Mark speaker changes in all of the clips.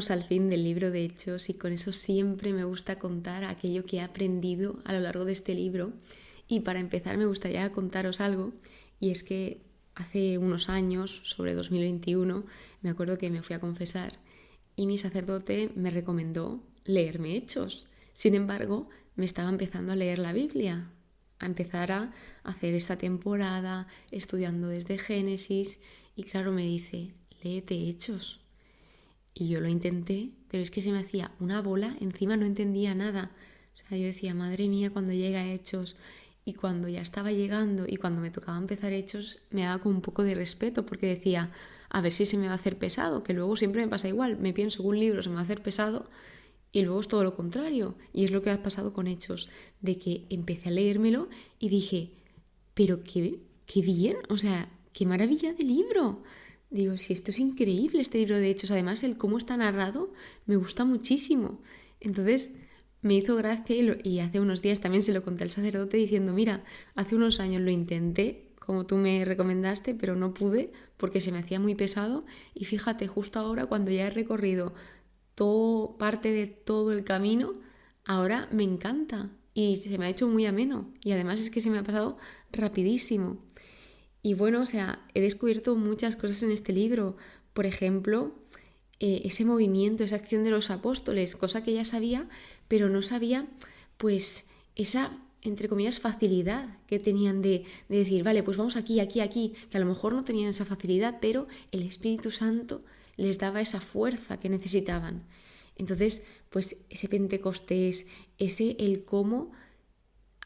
Speaker 1: llegamos al fin del libro de Hechos y con eso siempre me gusta contar aquello que he aprendido a lo largo de este libro. Y para empezar me gustaría contaros algo, y es que hace unos años, sobre 2021, me acuerdo que me fui a confesar y mi sacerdote me recomendó leerme Hechos. Sin embargo, me estaba empezando a leer la Biblia, a empezar a hacer esta temporada estudiando desde Génesis, y claro, me dice, léete Hechos. Y yo lo intenté, pero es que se me hacía una bola, encima no entendía nada. O sea, yo decía, madre mía, cuando llega Hechos. Y cuando ya estaba llegando y cuando me tocaba empezar Hechos, me daba como un poco de respeto, porque decía, a ver si se me va a hacer pesado, que luego siempre me pasa igual. Me pienso que un libro se me va a hacer pesado y luego es todo lo contrario. Y es lo que ha pasado con Hechos, de que empecé a leérmelo y dije, pero qué bien, o sea, qué maravilla de libro. Digo, si esto es increíble, este libro de Hechos. Además, el cómo está narrado me gusta muchísimo. Entonces, me hizo gracia y hace unos días también se lo conté al sacerdote diciendo, mira, hace unos años lo intenté, como tú me recomendaste, pero no pude porque se me hacía muy pesado. Y fíjate, justo ahora, cuando ya he recorrido parte de todo el camino, ahora me encanta y se me ha hecho muy ameno. Y además es que se me ha pasado rapidísimo. Y bueno, o sea, he descubierto muchas cosas en este libro. Por ejemplo, ese movimiento, esa acción de los apóstoles, cosa que ya sabía, pero no sabía, pues, esa, entre comillas, facilidad que tenían de decir, vale, pues vamos aquí, aquí, aquí, que a lo mejor no tenían esa facilidad, pero el Espíritu Santo les daba esa fuerza que necesitaban. Entonces, pues, ese Pentecostés, el cómo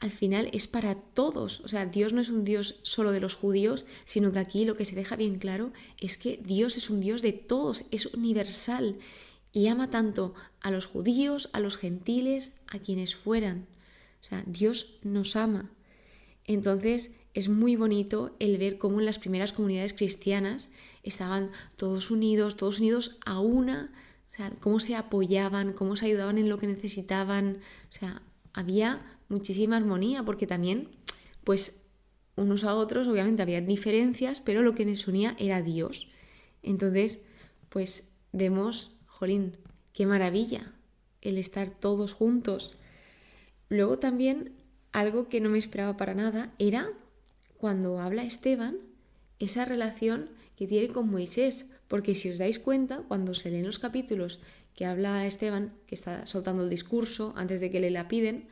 Speaker 1: al final es para todos. O sea, Dios no es un Dios solo de los judíos, sino que aquí lo que se deja bien claro es que Dios es un Dios de todos, es universal y ama tanto a los judíos, a los gentiles, a quienes fueran. O sea, Dios nos ama. Entonces es muy bonito el ver cómo en las primeras comunidades cristianas estaban todos unidos a una, o sea, cómo se apoyaban, cómo se ayudaban en lo que necesitaban. O sea, había muchísima armonía, porque también, pues, unos a otros obviamente había diferencias, pero lo que nos unía era Dios. Entonces, pues vemos, jolín, qué maravilla el estar todos juntos. Luego también, algo que no me esperaba para nada, era cuando habla Esteban, esa relación que tiene con Moisés, porque si os dais cuenta, cuando se leen los capítulos que habla Esteban, que está soltando el discurso antes de que le lapiden,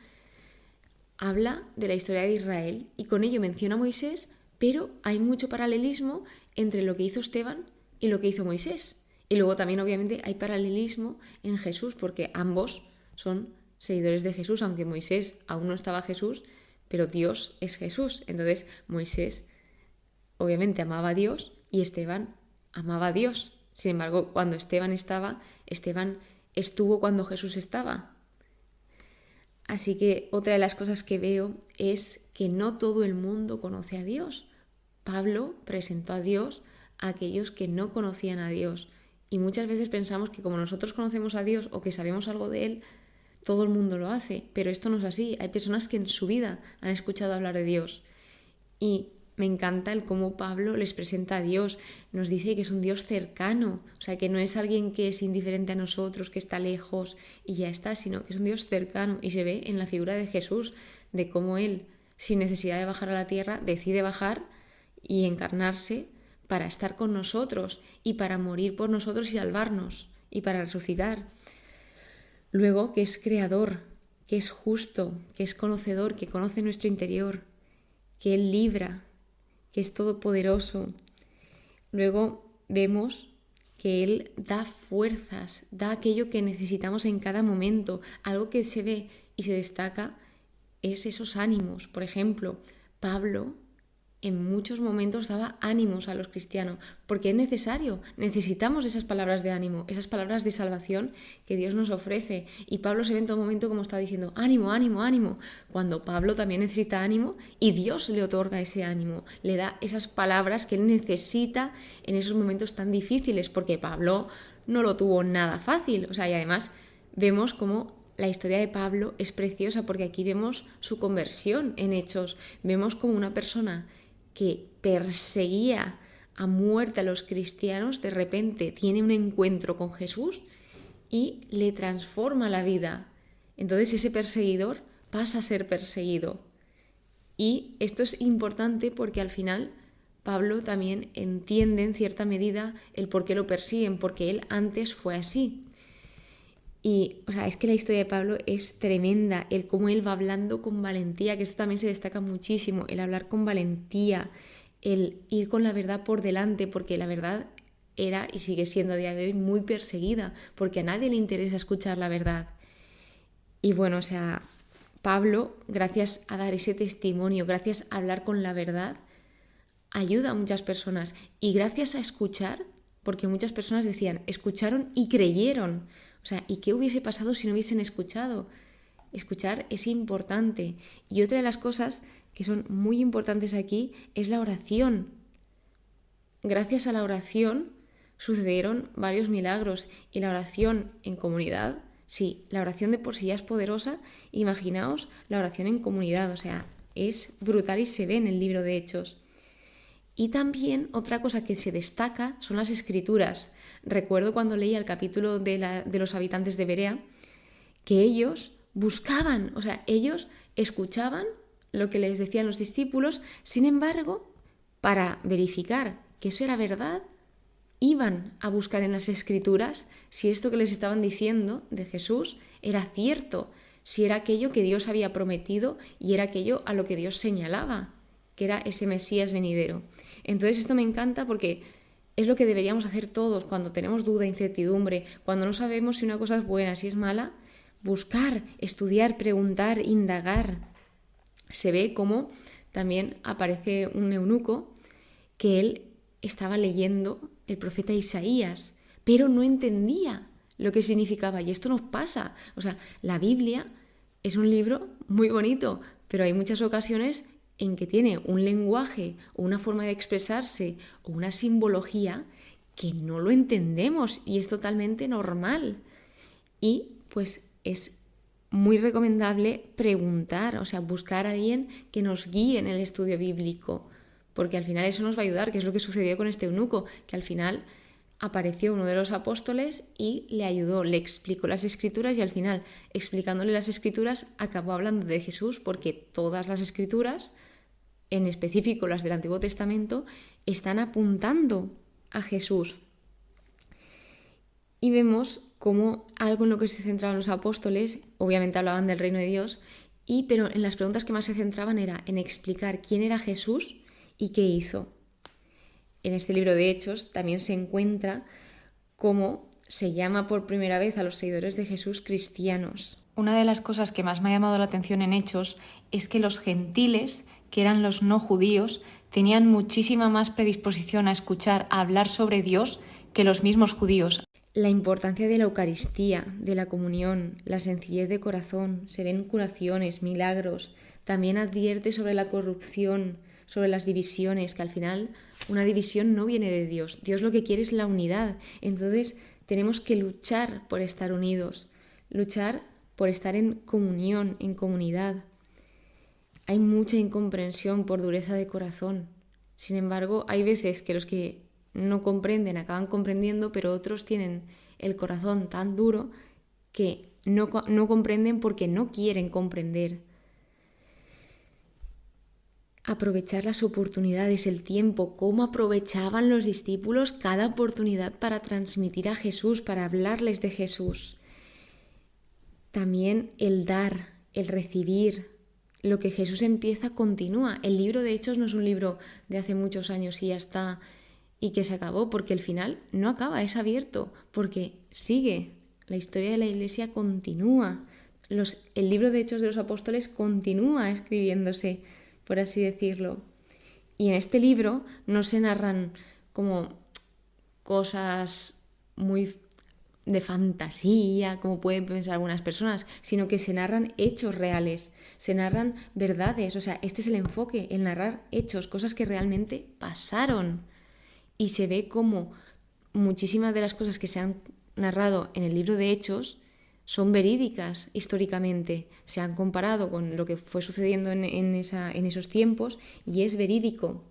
Speaker 1: habla de la historia de Israel y con ello menciona a Moisés, pero hay mucho paralelismo entre lo que hizo Esteban y lo que hizo Moisés. Y luego también obviamente hay paralelismo en Jesús, porque ambos son seguidores de Jesús, aunque Moisés aún no estaba Jesús, pero Dios es Jesús. Entonces Moisés obviamente amaba a Dios y Esteban amaba a Dios. Sin embargo, cuando Esteban estuvo cuando Jesús estaba. Así que otra de las cosas que veo es que no todo el mundo conoce a Dios. Pablo presentó a Dios a aquellos que no conocían a Dios. Y muchas veces pensamos que como nosotros conocemos a Dios o que sabemos algo de Él, todo el mundo lo hace. Pero esto no es así. Hay personas que en su vida han escuchado hablar de Dios. Y me encanta el cómo Pablo les presenta a Dios. Nos dice que es un Dios cercano, o sea, que no es alguien que es indiferente a nosotros, que está lejos y ya está, sino que es un Dios cercano. Y se ve en la figura de Jesús, de cómo Él, sin necesidad de bajar a la tierra, decide bajar y encarnarse para estar con nosotros y para morir por nosotros y salvarnos y para resucitar. Luego, que es creador, que es justo, que es conocedor, que conoce nuestro interior, que Él libra, que es todopoderoso. Luego vemos que Él da fuerzas, da aquello que necesitamos en cada momento. Algo que se ve y se destaca es esos ánimos. Por ejemplo, Pablo en muchos momentos daba ánimos a los cristianos, porque es necesario, necesitamos esas palabras de ánimo, esas palabras de salvación que Dios nos ofrece. Y Pablo se ve en todo momento como está diciendo, ánimo, ánimo, ánimo, cuando Pablo también necesita ánimo y Dios le otorga ese ánimo, le da esas palabras que él necesita en esos momentos tan difíciles, porque Pablo no lo tuvo nada fácil. O sea, y además vemos cómo la historia de Pablo es preciosa, porque aquí vemos su conversión en Hechos, vemos como una persona que perseguía a muerte a los cristianos, de repente tiene un encuentro con Jesús y le transforma la vida. Entonces ese perseguidor pasa a ser perseguido. Y esto es importante porque al final Pablo también entiende en cierta medida el por qué lo persiguen, porque él antes fue así. Y es que la historia de Pablo es tremenda, el cómo él va hablando con valentía, que esto también se destaca muchísimo, el hablar con valentía, el ir con la verdad por delante, porque la verdad era y sigue siendo a día de hoy muy perseguida, porque a nadie le interesa escuchar la verdad. Y bueno, Pablo, gracias a dar ese testimonio, gracias a hablar con la verdad, ayuda a muchas personas. Y gracias a escuchar, porque muchas personas decían, escucharon y creyeron. ¿Y qué hubiese pasado si no hubiesen escuchado? Escuchar es importante. Y otra de las cosas que son muy importantes aquí es la oración. Gracias a la oración sucedieron varios milagros. Y la oración en comunidad, sí, la oración de por sí ya es poderosa. Imaginaos la oración en comunidad. Es brutal y se ve en el libro de Hechos. Y también otra cosa que se destaca son las escrituras. Recuerdo cuando leía el capítulo de los habitantes de Berea, que ellos buscaban, ellos escuchaban lo que les decían los discípulos, sin embargo, para verificar que eso era verdad, iban a buscar en las escrituras si esto que les estaban diciendo de Jesús era cierto, si era aquello que Dios había prometido y era aquello a lo que Dios señalaba, que era ese Mesías venidero. Entonces esto me encanta porque es lo que deberíamos hacer todos cuando tenemos duda, incertidumbre, cuando no sabemos si una cosa es buena, si es mala, buscar, estudiar, preguntar, indagar. Se ve como también aparece un eunuco que él estaba leyendo el profeta Isaías, pero no entendía lo que significaba. Y esto nos pasa. La Biblia es un libro muy bonito, pero hay muchas ocasiones en que tiene un lenguaje o una forma de expresarse o una simbología que no lo entendemos y es totalmente normal. Y pues es muy recomendable preguntar, buscar a alguien que nos guíe en el estudio bíblico, porque al final eso nos va a ayudar, que es lo que sucedió con este eunuco, que al final apareció uno de los apóstoles y le ayudó, le explicó las escrituras y al final, explicándole las escrituras, acabó hablando de Jesús, porque todas las escrituras, en específico las del Antiguo Testamento, están apuntando a Jesús. Y vemos cómo algo en lo que se centraban los apóstoles, obviamente hablaban del reino de Dios, pero en las preguntas que más se centraban era en explicar quién era Jesús y qué hizo. En este libro de Hechos también se encuentra cómo se llama por primera vez a los seguidores de Jesús cristianos. Una de las cosas que más me ha llamado la atención en Hechos es que los gentiles, que eran los no judíos, tenían muchísima más predisposición a escuchar, a hablar sobre Dios que los mismos judíos. La importancia de la Eucaristía, de la comunión, la sencillez de corazón, se ven curaciones, milagros. También advierte sobre la corrupción, sobre las divisiones, que al final una división no viene de Dios. Dios lo que quiere es la unidad. Entonces tenemos que luchar por estar unidos, luchar por estar en comunión, en comunidad. Hay mucha incomprensión por dureza de corazón. Sin embargo, hay veces que los que no comprenden acaban comprendiendo, pero otros tienen el corazón tan duro que no comprenden porque no quieren comprender. Aprovechar las oportunidades, el tiempo, cómo aprovechaban los discípulos cada oportunidad para transmitir a Jesús, para hablarles de Jesús. También el dar, el recibir, lo que Jesús empieza continúa. El libro de Hechos no es un libro de hace muchos años y ya está y que se acabó, porque el final no acaba, es abierto, porque sigue. La historia de la Iglesia continúa. El libro de Hechos de los Apóstoles continúa escribiéndose, por así decirlo. Y en este libro no se narran como cosas muy de fantasía, como pueden pensar algunas personas, sino que se narran hechos reales, se narran verdades. Este es el enfoque, el narrar hechos, cosas que realmente pasaron. Y se ve como muchísimas de las cosas que se han narrado en el libro de Hechos son verídicas históricamente, se han comparado con lo que fue sucediendo en esos tiempos y es verídico.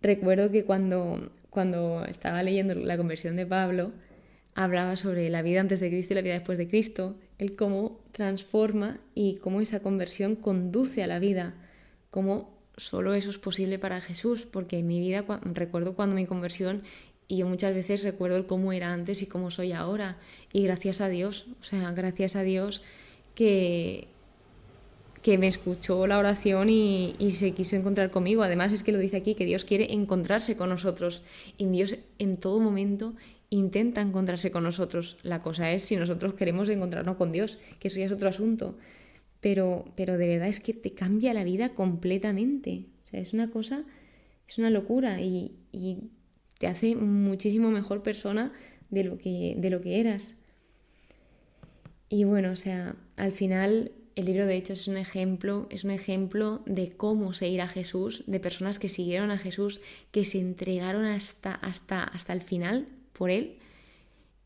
Speaker 1: Recuerdo que cuando estaba leyendo la conversión de Pablo, hablaba sobre la vida antes de Cristo y la vida después de Cristo, el cómo transforma y cómo esa conversión conduce a la vida, cómo solo eso es posible para Jesús, porque en mi vida recuerdo cuando mi conversión y yo muchas veces recuerdo el cómo era antes y cómo soy ahora, y gracias a Dios, o sea, gracias a Dios que me escuchó la oración y se quiso encontrar conmigo. Además es que lo dice aquí, que Dios quiere encontrarse con nosotros y Dios en todo momento intenta encontrarse con nosotros. La cosa es si nosotros queremos encontrarnos con Dios, que eso ya es otro asunto. Pero de verdad es que te cambia la vida completamente. O sea, es una cosa, es una locura y te hace muchísimo mejor persona de lo que eras. Y bueno, o sea, al final el libro de Hechos es un ejemplo de cómo seguir a Jesús, de personas que siguieron a Jesús, que se entregaron hasta el final por Él.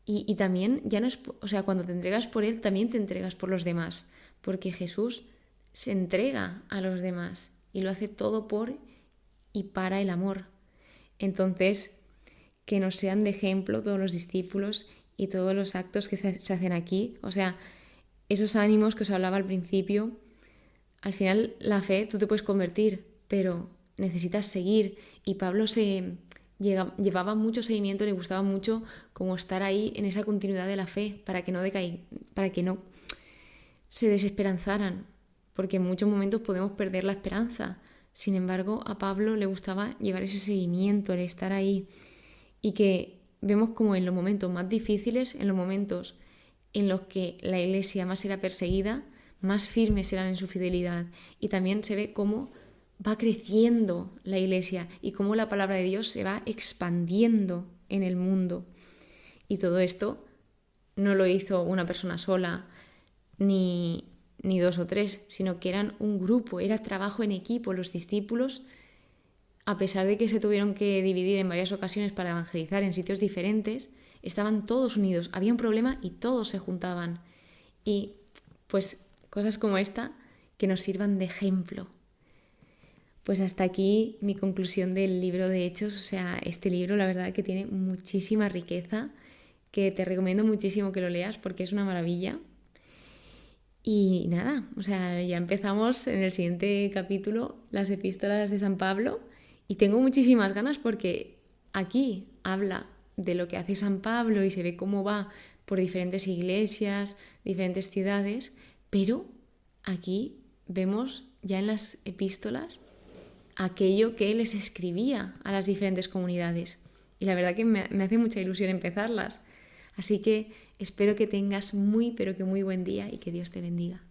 Speaker 1: Y también, ya no es, o sea, cuando te entregas por Él, también te entregas por los demás, porque Jesús se entrega a los demás y lo hace todo por y para el amor. Entonces, que nos sean de ejemplo todos los discípulos y todos los actos que se hacen aquí. O sea, esos ánimos que os hablaba al principio, al final la fe tú te puedes convertir, pero necesitas seguir. Y Pablo llevaba mucho seguimiento, le gustaba mucho como estar ahí en esa continuidad de la fe para que no se desesperanzaran, porque en muchos momentos podemos perder la esperanza. Sin embargo, a Pablo le gustaba llevar ese seguimiento, el estar ahí, y que vemos como en los momentos más difíciles, en los momentos en los que la iglesia más era perseguida, más firmes eran en su fidelidad. Y también se ve cómo va creciendo la iglesia y cómo la palabra de Dios se va expandiendo en el mundo. Y todo esto no lo hizo una persona sola, ni 2 o 3, sino que eran un grupo, era trabajo en equipo. Los discípulos, a pesar de que se tuvieron que dividir en varias ocasiones para evangelizar en sitios diferentes, estaban todos unidos, había un problema y todos se juntaban. Y pues cosas como esta que nos sirvan de ejemplo. Pues hasta aquí mi conclusión del libro de Hechos. O sea, este libro la verdad que tiene muchísima riqueza, que te recomiendo muchísimo que lo leas porque es una maravilla. Y nada, o sea, ya empezamos en el siguiente capítulo las epístolas de San Pablo y tengo muchísimas ganas porque aquí habla de lo que hace San Pablo y se ve cómo va por diferentes iglesias, diferentes ciudades, pero aquí vemos ya en las epístolas aquello que les escribía a las diferentes comunidades. Y la verdad que me hace mucha ilusión empezarlas. Así que espero que tengas muy, pero que muy buen día y que Dios te bendiga.